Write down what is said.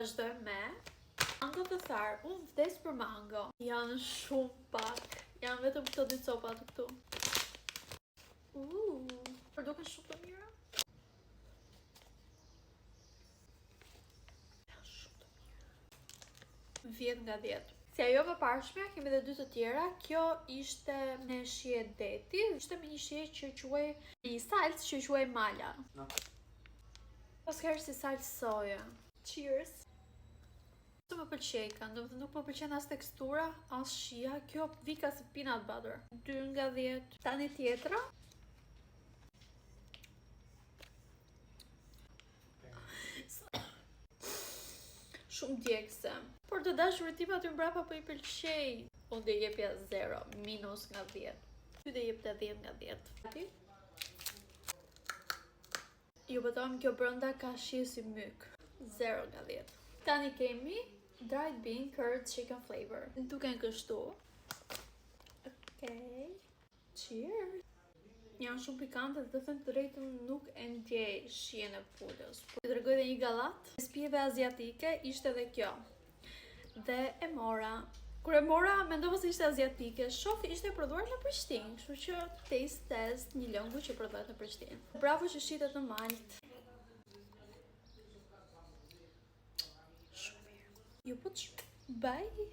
Vazhdojmë me mango të tharë. Unë vdes për mango. Janë shumë pak. Janë vetëm këto dy copat këtu. Por duken shumë të mira. Janë shumë të mira. 10 nga 10. Si ajo përparshme, kemi dhe dy të tjera. Kjo ishte me shije deti. Ishte me një shije që quaj një salcë që quaj mala. Pas herë si salcë soja. Cheers! Të më pëlqej kanë, do të nuk më pëlqen as tekstura, as shija. Kjo vika si peanut butter. 2 nga 10. Tani tjetra. Shumë djegëse. Por të dashurit tim aty mbrapa po i pëlqej. Unë dhe jepja 0, minus nga 10. Ty dhe jep të 10 nga 10. Ju bëtojmë kjo brënda ka shije si myk. 0 nga 10. Tani kemi dried bean curd chicken flavor. Duken kështu. Okej. Cheers. Janë shumë pikante dhe të them të drejtën nuk e ndjej shijen e pulës. Po të tregoj dhe një gallat. Spijeve aziatike ishte edhe kjo. Dhe e mora. Kur e mora, mendova se ishte aziatike. Shofi ishte prodhuar në Prishtinë, kështu që taste test një lëngu që prodhohet në Prishtinë. Bravo që shitet në Malt. Shumë mirë. Ju po bye.